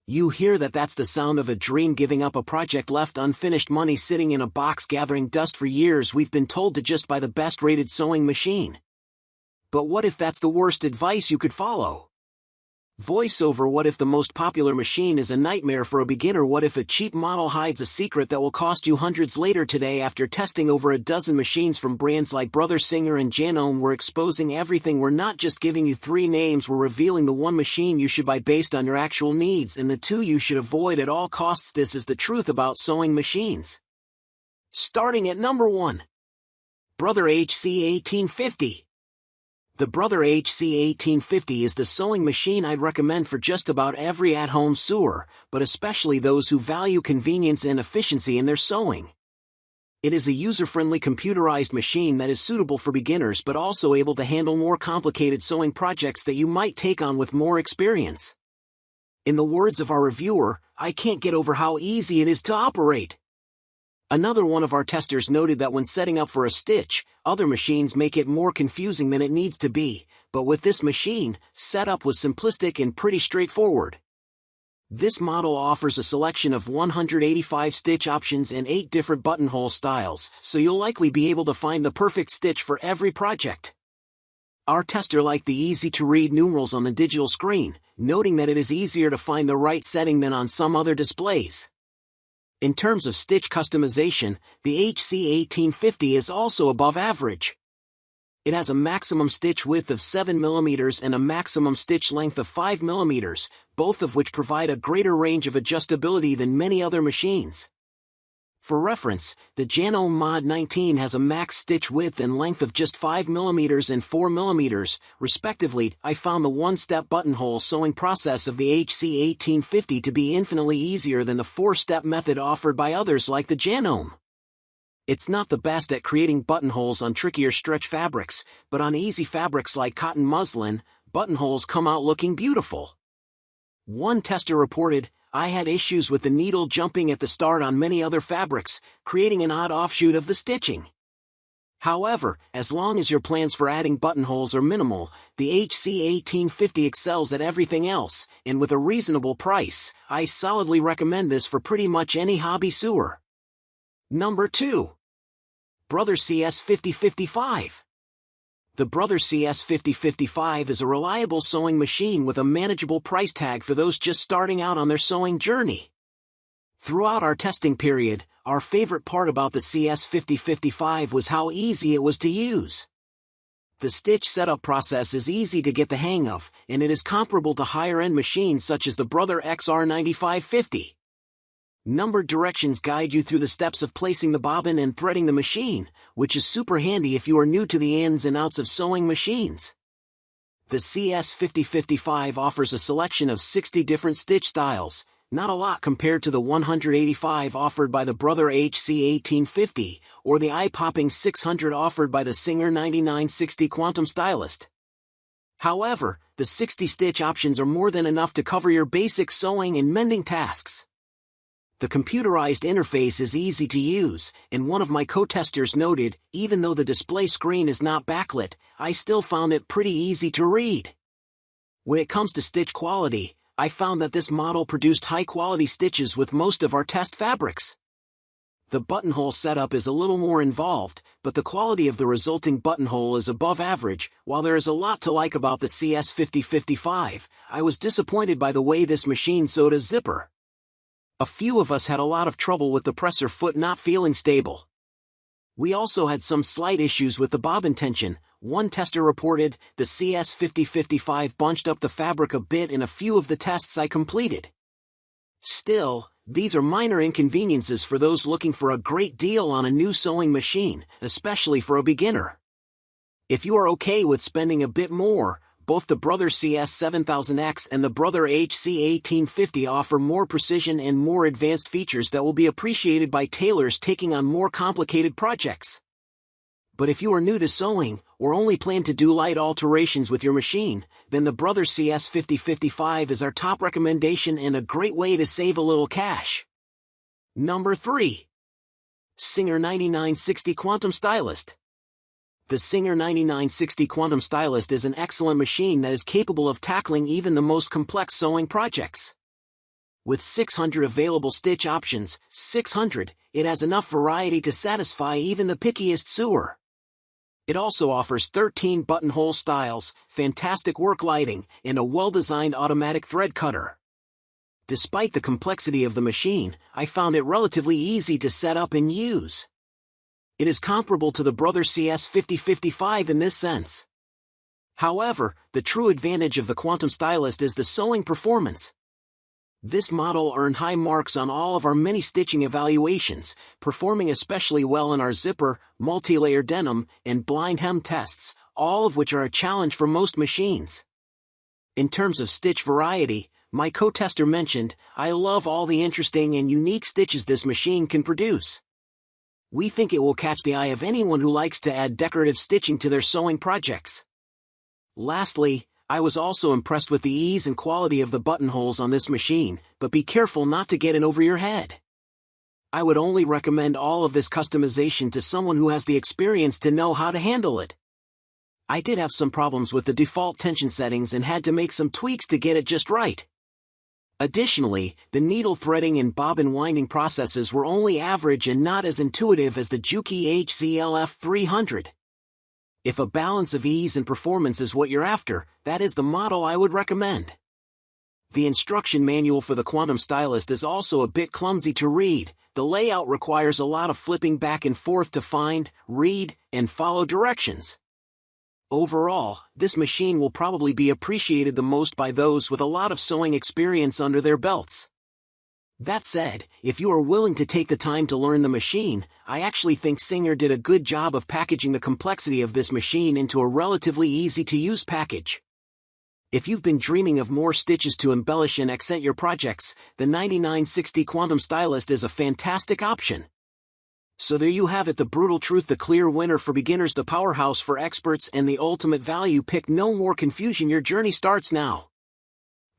You hear that's the sound of a dream giving up a project, left unfinished, money sitting in a box gathering dust. For years we've been told to just buy the best rated sewing machine. But what if that's the worst advice you could follow? Voiceover: what if the most popular machine is a nightmare for a beginner? What if a cheap model hides a secret that will cost you hundreds later? Today, after testing over a dozen machines from brands like Brother Singer and Janome, we're exposing everything. We're not just giving you 3 names, we're revealing the one machine you should buy based on your actual needs, and the 2 you should avoid at all costs. This is the truth about sewing machines. Starting at number 1. Brother HC1850. The Brother HC1850 is the sewing machine I'd recommend for just about every at-home sewer, but especially those who value convenience and efficiency in their sewing. It is a user-friendly computerized machine that is suitable for beginners but also able to handle more complicated sewing projects that you might take on with more experience. In the words of our reviewer, "I can't get over how easy it is to operate." Another one of our testers noted that when setting up for a stitch, other machines make it more confusing than it needs to be, but with this machine, setup was simplistic and pretty straightforward. This model offers a selection of 185 stitch options and 8 different buttonhole styles, so you'll likely be able to find the perfect stitch for every project. Our tester liked the easy-to-read numerals on the digital screen, noting that it is easier to find the right setting than on some other displays. In terms of stitch customization, the HC1850 is also above average. It has a maximum stitch width of 7 mm and a maximum stitch length of 5 mm, both of which provide a greater range of adjustability than many other machines. For reference, the Janome Mod 19 has a max stitch width and length of just 5 mm and 4 mm, respectively. I found the one-step buttonhole sewing process of the HC1850 to be infinitely easier than the 4-step method offered by others like the Janome. It's not the best at creating buttonholes on trickier stretch fabrics, but on easy fabrics like cotton muslin, buttonholes come out looking beautiful. One tester reported, "I had issues with the needle jumping at the start on many other fabrics, creating an odd offshoot of the stitching." However, as long as your plans for adding buttonholes are minimal, the HC1850 excels at everything else, and with a reasonable price, I solidly recommend this for pretty much any hobby sewer. Number 2. Brother CS5055. The Brother CS5055 is a reliable sewing machine with a manageable price tag for those just starting out on their sewing journey. Throughout our testing period, our favorite part about the CS5055 was how easy it was to use. The stitch setup process is easy to get the hang of, and it is comparable to higher-end machines such as the Brother XR9550. Numbered directions guide you through the steps of placing the bobbin and threading the machine, which is super handy if you are new to the ins and outs of sewing machines. The CS5055 offers a selection of 60 different stitch styles, not a lot compared to the 185 offered by the Brother HC1850, or the eye-popping 600 offered by the Singer 9960 Quantum Stylist. However, the 60 stitch options are more than enough to cover your basic sewing and mending tasks. The computerized interface is easy to use, and one of my co-testers noted, even though the display screen is not backlit, I still found it pretty easy to read. When it comes to stitch quality, I found that this model produced high-quality stitches with most of our test fabrics. The buttonhole setup is a little more involved, but the quality of the resulting buttonhole is above average. While there is a lot to like about the CS5055, I was disappointed by the way this machine sewed a zipper. A few of us had a lot of trouble with the presser foot not feeling stable. We also had some slight issues with the bobbin tension. One tester reported, "The CS5055 bunched up the fabric a bit in a few of the tests I completed." Still, these are minor inconveniences for those looking for a great deal on a new sewing machine, especially for a beginner. If you are okay with spending a bit more, both the Brother CS7000X and the Brother HC1850 offer more precision and more advanced features that will be appreciated by tailors taking on more complicated projects. But if you are new to sewing, or only plan to do light alterations with your machine, then the Brother CS5055 is our top recommendation and a great way to save a little cash. Number 3. Singer 9960 Quantum Stylist. The Singer 9960 Quantum Stylist is an excellent machine that is capable of tackling even the most complex sewing projects. With 600 available stitch options, 600, it has enough variety to satisfy even the pickiest sewer. It also offers 13 buttonhole styles, fantastic work lighting, and a well-designed automatic thread cutter. Despite the complexity of the machine, I found it relatively easy to set up and use. It is comparable to the Brother CS5055 in this sense. However, the true advantage of the Quantum Stylist is the sewing performance. This model earned high marks on all of our many stitching evaluations, performing especially well in our zipper, multi-layer denim, and blind hem tests, all of which are a challenge for most machines. In terms of stitch variety, my co-tester mentioned, I love all the interesting and unique stitches this machine can produce. We think it will catch the eye of anyone who likes to add decorative stitching to their sewing projects. Lastly, I was also impressed with the ease and quality of the buttonholes on this machine, but be careful not to get in over your head. I would only recommend all of this customization to someone who has the experience to know how to handle it. I did have some problems with the default tension settings and had to make some tweaks to get it just right. Additionally, the needle threading and bobbin winding processes were only average and not as intuitive as the Juki HCLF300. If a balance of ease and performance is what you're after, that is the model I would recommend. The instruction manual for the Quantum Stylist is also a bit clumsy to read. The layout requires a lot of flipping back and forth to find, read, and follow directions. Overall, this machine will probably be appreciated the most by those with a lot of sewing experience under their belts. That said, if you are willing to take the time to learn the machine, I actually think Singer did a good job of packaging the complexity of this machine into a relatively easy-to-use package. If you've been dreaming of more stitches to embellish and accent your projects, the 9960 Quantum Stylist is a fantastic option. So there you have it, the brutal truth, the clear winner for beginners, the powerhouse for experts, and the ultimate value pick. No more confusion, your journey starts now.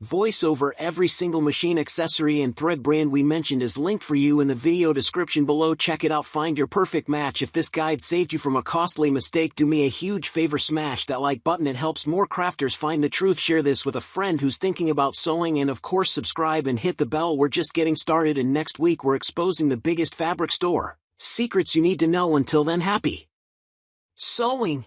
Voice over every single machine, accessory, and thread brand we mentioned is linked for you in the video description below. Check it out, find your perfect match. If this guide saved you from a costly mistake, do me a huge favor, smash that like button. It helps more crafters find the truth. Share this with a friend who's thinking about sewing, and of course subscribe and hit the bell. We're just getting started, and next week we're exposing the biggest fabric store secrets you need to know. Until then, happy sewing!